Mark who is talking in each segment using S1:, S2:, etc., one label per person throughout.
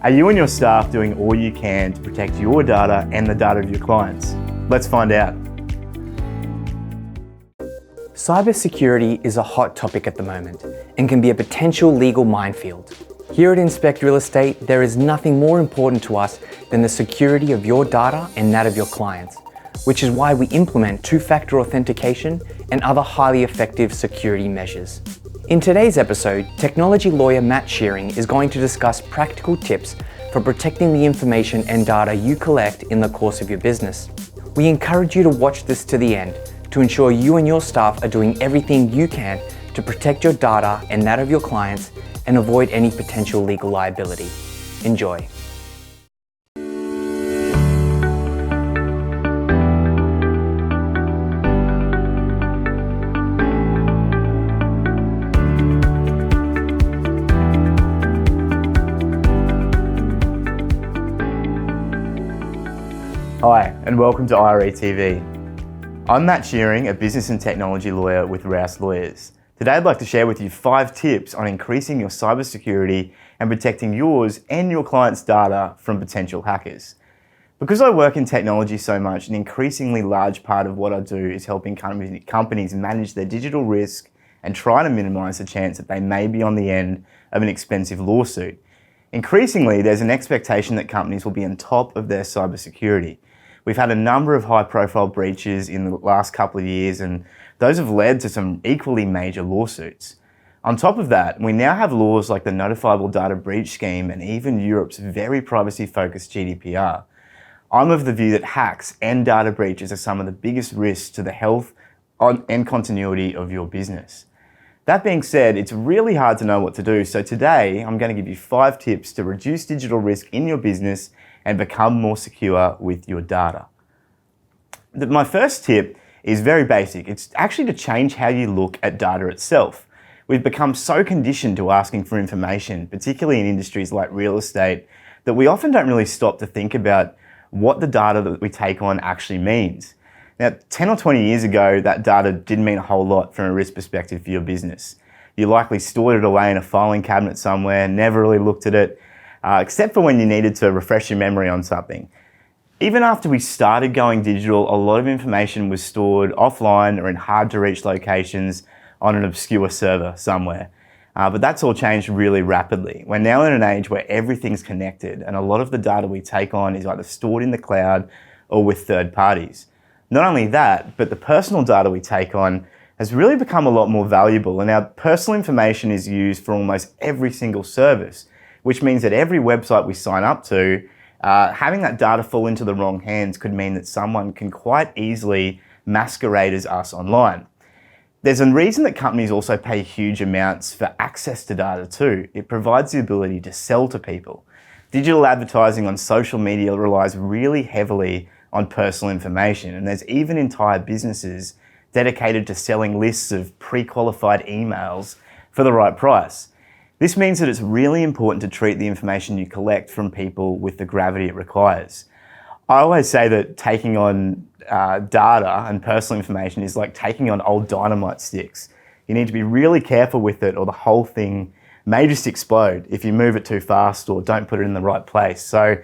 S1: Are you and your staff doing all you can to protect your data and the data of your clients? Let's find out.
S2: Cybersecurity is a hot topic at the moment and can be a potential legal minefield. Here at Inspect Real Estate, there is nothing more important to us than the security of your data and that of your clients, which is why we implement two-factor authentication and other highly effective security measures. In today's episode, technology lawyer Matt Shearing is going to discuss practical tips for protecting the information and data you collect in the course of your business. We encourage you to watch this to the end to ensure you and your staff are doing everything you can to protect your data and that of your clients and avoid any potential legal liability. Enjoy.
S1: Hi, and welcome to IRE TV. I'm Matt Shearing, a business and technology lawyer with Rouse Lawyers. Today I'd like to share with you 5 tips on increasing your cybersecurity and protecting yours and your clients' data from potential hackers. Because I work in technology so much, an increasingly large part of what I do is helping companies manage their digital risk and try to minimize the chance that they may be on the end of an expensive lawsuit. Increasingly, there's an expectation that companies will be on top of their cybersecurity. We've had a number of high-profile breaches in the last couple of years, and those have led to some equally major lawsuits. On top of that, we now have laws like the Notifiable Data Breach Scheme and even Europe's very privacy-focused GDPR. I'm of the view that hacks and data breaches are some of the biggest risks to the health and continuity of your business. That being said, it's really hard to know what to do, so today I'm going to give you 5 tips to reduce digital risk in your business and become more secure with your data. My first tip is very basic. It's actually to change how you look at data itself. We've become so conditioned to asking for information, particularly in industries like real estate, that we often don't really stop to think about what the data that we take on actually means. Now, 10 or 20 years ago, that data didn't mean a whole lot from a risk perspective for your business. You likely stored it away in a filing cabinet somewhere, never really looked at it, except for when you needed to refresh your memory on something. Even after we started going digital, a lot of information was stored offline or in hard to reach locations on an obscure server somewhere. But that's all changed really rapidly. We're now in an age where everything's connected and a lot of the data we take on is either stored in the cloud or with third parties. Not only that, but the personal data we take on has really become a lot more valuable, and our personal information is used for almost every single service, which means that every website we sign up to, having that data fall into the wrong hands could mean that someone can quite easily masquerade as us online. There's a reason that companies also pay huge amounts for access to data too. It provides the ability to sell to people. Digital advertising on social media relies really heavily on personal information, and there's even entire businesses dedicated to selling lists of pre-qualified emails for the right price. This means that it's really important to treat the information you collect from people with the gravity it requires. I always say that taking on data and personal information is like taking on old dynamite sticks. You need to be really careful with it or the whole thing may just explode if you move it too fast or don't put it in the right place. So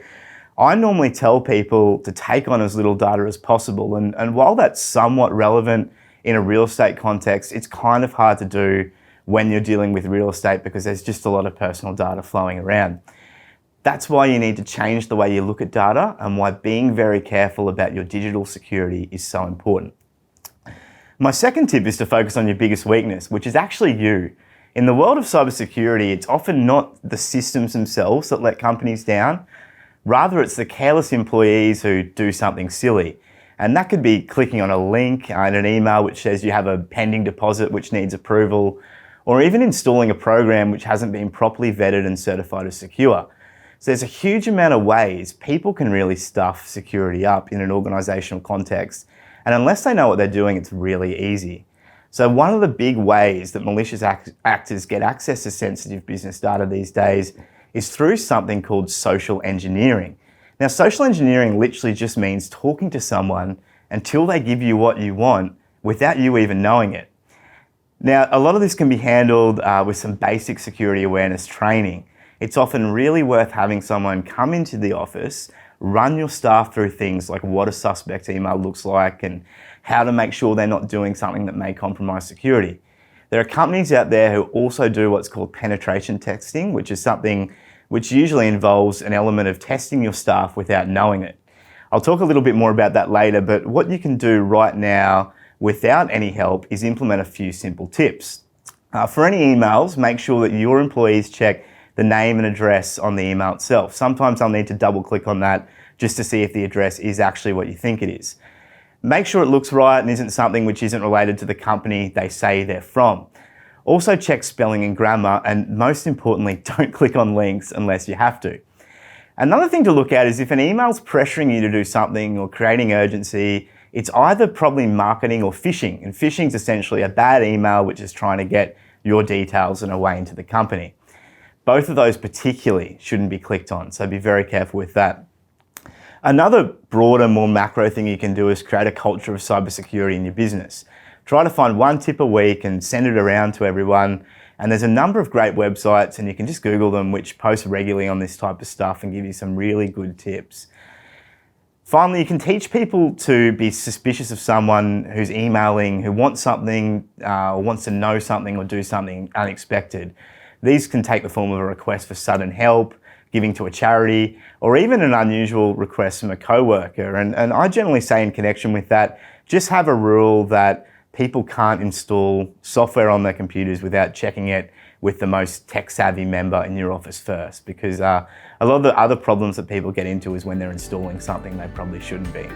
S1: I normally tell people to take on as little data as possible, and while that's somewhat relevant in a real estate context, it's kind of hard to do when you're dealing with real estate because there's just a lot of personal data flowing around. That's why you need to change the way you look at data and why being very careful about your digital security is so important. My second tip is to focus on your biggest weakness, which is actually you. In the world of cybersecurity, it's often not the systems themselves that let companies down. Rather, it's the careless employees who do something silly. And that could be clicking on a link in an email which says you have a pending deposit which needs approval, or even installing a program which hasn't been properly vetted and certified as secure. So there's a huge amount of ways people can really stuff security up in an organizational context. And unless they know what they're doing, it's really easy. So one of the big ways that malicious actors get access to sensitive business data these days is through something called social engineering. Now, social engineering literally just means talking to someone until they give you what you want without you even knowing it. Now, a lot of this can be handled with some basic security awareness training. it's often really worth having someone come into the office, run your staff through things like what a suspect email looks like and how to make sure they're not doing something that may compromise security. There are companies out there who also do what's called penetration testing, which is something which usually involves an element of testing your staff without knowing it. I'll talk a little bit more about that later, but what you can do right now without any help is implement a few simple tips. For any emails, make sure that your employees check the name and address on the email itself. Sometimes I'll need to double click on that just to see if the address is actually what you think it is. Make sure it looks right and isn't something which isn't related to the company they say they're from. Also check spelling and grammar, and most importantly, don't click on links unless you have to. Another thing to look at is if an email's pressuring you to do something or creating urgency, it's either probably marketing or phishing. And phishing is essentially a bad email which is trying to get your details and a way into the company. Both of those particularly shouldn't be clicked on, so be very careful with that. Another broader, more macro thing you can do is create a culture of cybersecurity in your business. Try to find one tip a week and send it around to everyone. And there's a number of great websites, and you can just Google them, which post regularly on this type of stuff and give you some really good tips. Finally, you can teach people to be suspicious of someone who's emailing, who wants something, or wants to know something or do something unexpected. These can take the form of a request for sudden help, giving to a charity, or even an unusual request from a coworker. And I generally say in connection with that, just have a rule that people can't install software on their computers without checking it with the most tech-savvy member in your office first, because a lot of the other problems that people get into is when they're installing something they probably shouldn't be.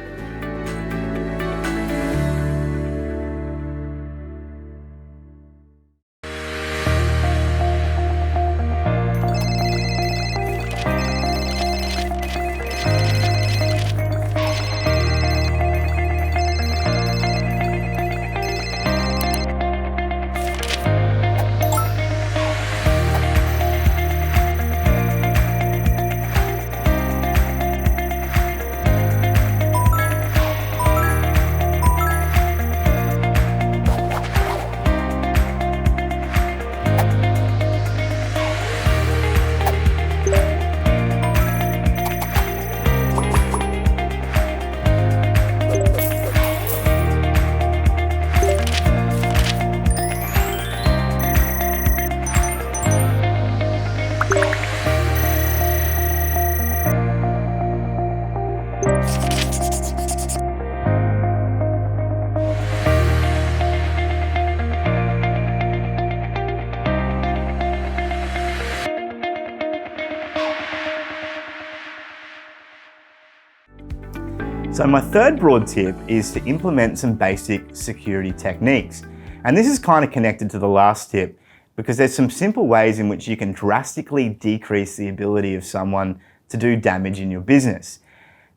S1: So my third broad tip is to implement some basic security techniques. And this is kind of connected to the last tip because there's some simple ways in which you can drastically decrease the ability of someone to do damage in your business.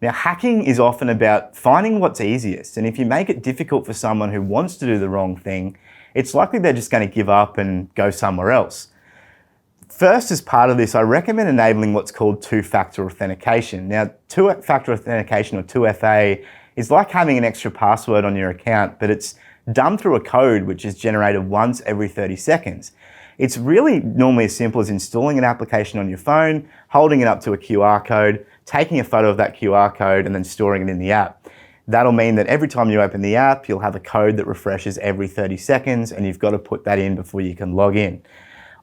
S1: Now, hacking is often about finding what's easiest, and if you make it difficult for someone who wants to do the wrong thing, it's likely they're just going to give up and go somewhere else. First, as part of this, I recommend enabling what's called two-factor authentication. Now, two-factor authentication, or 2FA, is like having an extra password on your account, but it's done through a code which is generated once every 30 seconds. It's really normally as simple as installing an application on your phone, holding it up to a QR code, taking a photo of that QR code, and then storing it in the app. That'll mean that every time you open the app, you'll have a code that refreshes every 30 seconds, and you've got to put that in before you can log in.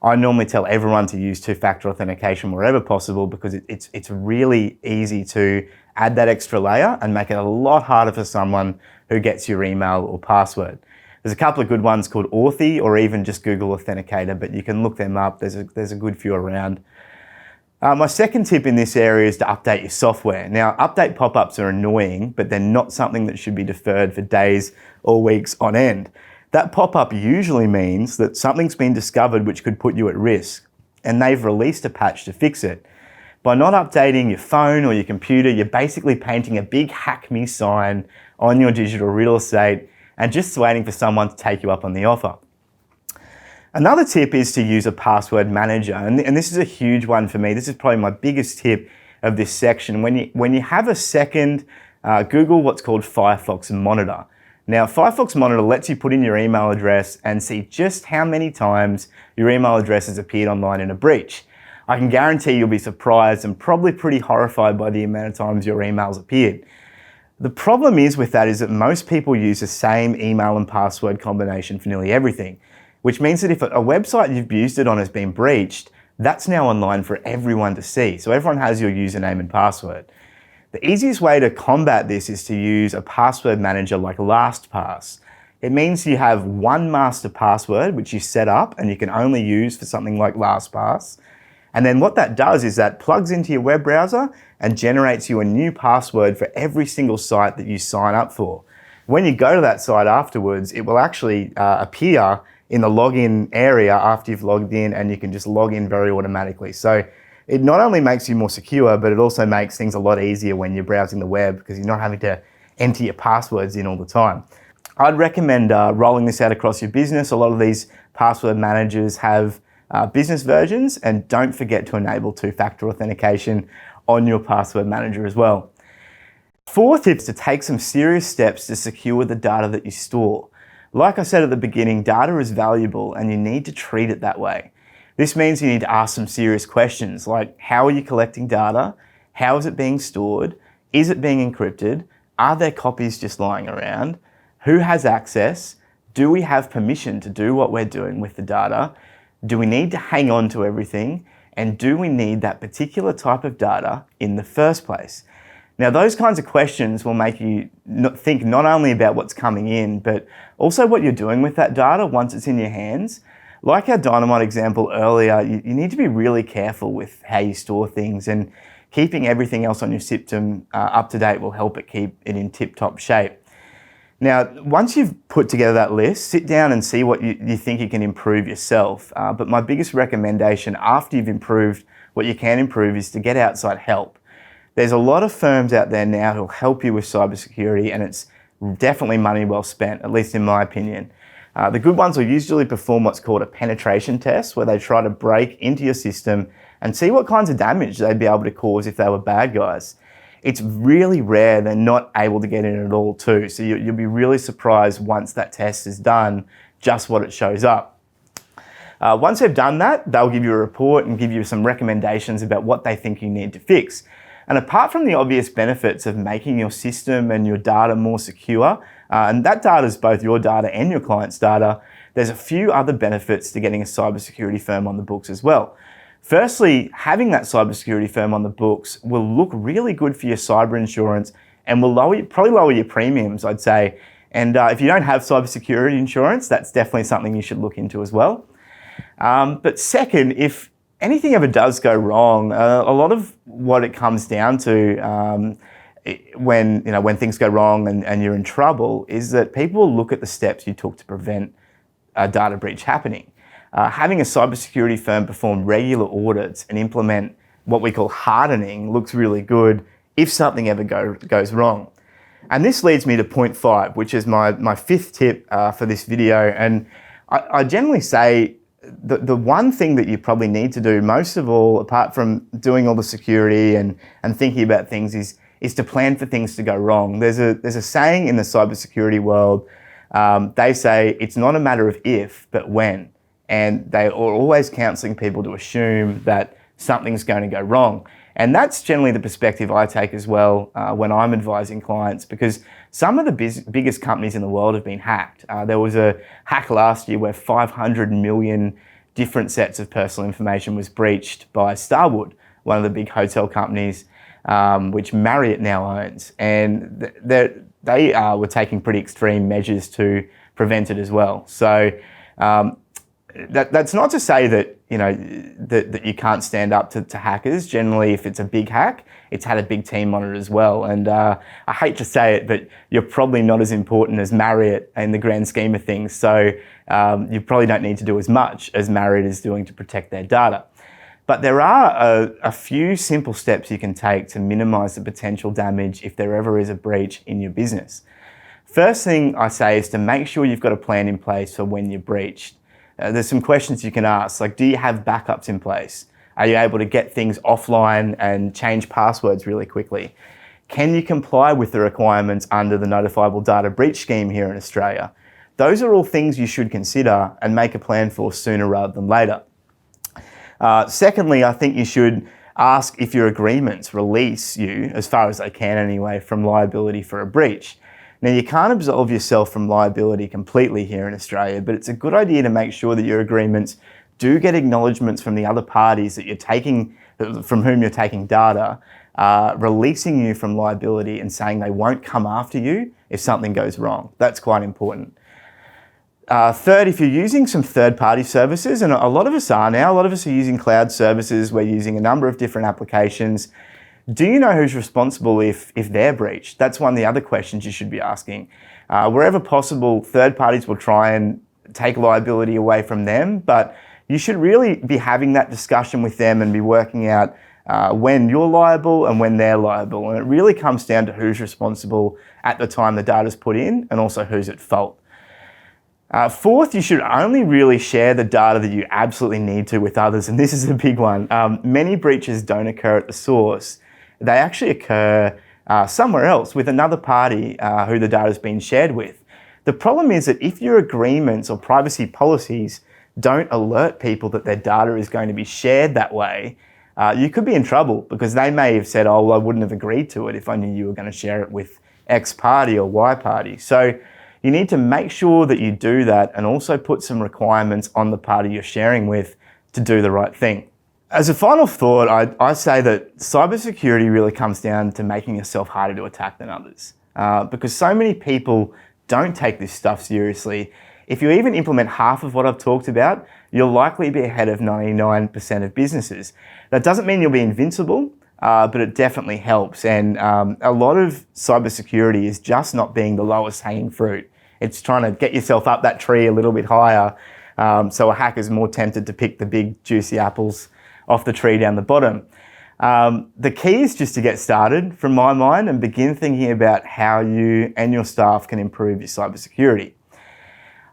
S1: I normally tell everyone to use two-factor authentication wherever possible because it's really easy to add that extra layer and make it a lot harder for someone who gets your email or password. There's a couple of good ones called Authy or even just Google Authenticator, but you can look them up. There's a good few around. My second tip in this area is to update your software. Now, update pop-ups are annoying, but they're not something that should be deferred for days or weeks on end. That pop-up usually means that something's been discovered which could put you at risk, and they've released a patch to fix it. By not updating your phone or your computer, you're basically painting a big hack me sign on your digital real estate and just waiting for someone to take you up on the offer. Another tip is to use a password manager, and this is a huge one for me. This is probably my biggest tip of this section. When you have a second, Google what's called Firefox Monitor. Now, Firefox Monitor lets you put in your email address and see just how many times your email address has appeared online in a breach. I can guarantee you'll be surprised and probably pretty horrified by the amount of times your emails appeared. The problem is with that is that most people use the same email and password combination for nearly everything, which means that if a website you've used it on has been breached, that's now online for everyone to see. So everyone has your username and password. The easiest way to combat this is to use a password manager like LastPass. It means you have one master password, which you set up and you can only use for something like LastPass. And then what that does is that plugs into your web browser and generates you a new password for every single site that you sign up for. When you go to that site afterwards, it will actually appear in the login area after you've logged in, and you can just log in very automatically. So it not only makes you more secure, but it also makes things a lot easier when you're browsing the web because you're not having to enter your passwords in all the time. I'd recommend rolling this out across your business. A lot of these password managers have business versions, and don't forget to enable two-factor authentication on your password manager as well. Fourth tip is to take some serious steps to secure the data that you store. Like I said at the beginning, data is valuable and you need to treat it that way. This means you need to ask some serious questions like, how are you collecting data? How is it being stored? Is it being encrypted? Are there copies just lying around? Who has access? Do we have permission to do what we're doing with the data? Do we need to hang on to everything? And do we need that particular type of data in the first place? Now, those kinds of questions will make you think not only about what's coming in, but also what you're doing with that data once it's in your hands. Like our Dynamite example earlier, you need to be really careful with how you store things, and keeping everything else on your system up to date will help it keep it in tip-top shape. Now, once you've put together that list, sit down and see what you think you can improve yourself. But my biggest recommendation after you've improved what you can improve is to get outside help. There's a lot of firms out there now who'll help you with cybersecurity, and it's definitely money well spent, at least in my opinion. The good ones will usually perform what's called a penetration test, where they try to break into your system and see what kinds of damage they'd be able to cause if they were bad guys. It's really rare they're not able to get in at all too, so you'll be really surprised once that test is done, just what it shows up. Once they've done that, they'll give you a report and give you some recommendations about what they think you need to fix. And apart from the obvious benefits of making your system and your data more secure, and that data is both your data and your client's data, there's a few other benefits to getting a cybersecurity firm on the books as well. Firstly, having that cybersecurity firm on the books will look really good for your cyber insurance and will probably lower your premiums, I'd say. And if you don't have cybersecurity insurance, that's definitely something you should look into as well. But second, if anything ever does go wrong, a lot of what it comes down to when things go wrong and you're in trouble is that people will look at the steps you took to prevent a data breach happening. Having a cybersecurity firm perform regular audits and implement what we call hardening looks really good if something ever goes wrong. And this leads me to point 5, which is my fifth tip for this video. And I generally say the one thing that you probably need to do most of all, apart from doing all the security and thinking about things, is to plan for things to go wrong. There's a saying in the cybersecurity world, they say it's not a matter of if, but when. And they are always counseling people to assume that something's going to go wrong. And that's generally the perspective I take as well when I'm advising clients, because some of the biggest companies in the world have been hacked. There was a hack last year where 500 million different sets of personal information was breached by Starwood, one of the big hotel companies, which Marriott now owns. And they were taking pretty extreme measures to prevent it as well. So that's not to say that that you can't stand up to hackers. Generally, if it's a big hack, it's had a big team on it as well. And I hate to say it, but you're probably not as important as Marriott in the grand scheme of things. So you probably don't need to do as much as Marriott is doing to protect their data. But there are a few simple steps you can take to minimize the potential damage if there ever is a breach in your business. First thing I say is to make sure you've got a plan in place for when you're breached. There's some questions you can ask, like, do you have backups in place? Are you able to get things offline and change passwords really quickly? Can you comply with the requirements under the Notifiable Data Breach Scheme here in Australia? Those are all things you should consider and make a plan for sooner rather than later. Secondly, I think you should ask if your agreements release you, as far as they can anyway, from liability for a breach. Now, you can't absolve yourself from liability completely here in Australia, but it's a good idea to make sure that your agreements do get acknowledgements from the other parties that you're taking, from whom you're taking data, releasing you from liability and saying they won't come after you if something goes wrong. That's quite important. Third, if you're using some third-party services, and a lot of us are now, a lot of us are using cloud services, we're using a number of different applications. Do you know who's responsible if they're breached? That's one of the other questions you should be asking. Wherever possible, third parties will try and take liability away from them, but you should really be having that discussion with them and be working out when you're liable and when they're liable. And it really comes down to who's responsible at the time the data's put in and also who's at fault. Fourth, you should only really share the data that you absolutely need to with others, and this is a big one. Many breaches don't occur at the source. They actually occur somewhere else with another party who the data's been shared with. The problem is that if your agreements or privacy policies don't alert people that their data is going to be shared that way, you could be in trouble because they may have said, oh, well, I wouldn't have agreed to it if I knew you were going to share it with X party or Y party. So you need to make sure that you do that and also put some requirements on the party you're sharing with to do the right thing. As a final thought, I say that cybersecurity really comes down to making yourself harder to attack than others because so many people don't take this stuff seriously. If you even implement half of what I've talked about, you'll likely be ahead of 99% of businesses. That doesn't mean you'll be invincible, but it definitely helps. And a lot of cybersecurity is just not being the lowest hanging fruit. It's trying to get yourself up that tree a little bit higher, so a hacker's more tempted to pick the big juicy apples off the tree down the bottom. The key is just to get started, from my mind, and begin thinking about how you and your staff can improve your cybersecurity.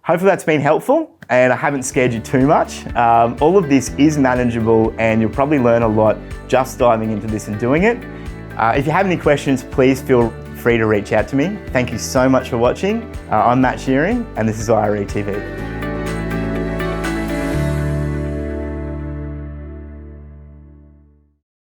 S1: Hopefully that's been helpful and I haven't scared you too much. All of this is manageable and you'll probably learn a lot just diving into this and doing it. If you have any questions, please feel free to reach out to me. Thank you so much for watching. I'm Matt Shearing and this is IRE TV.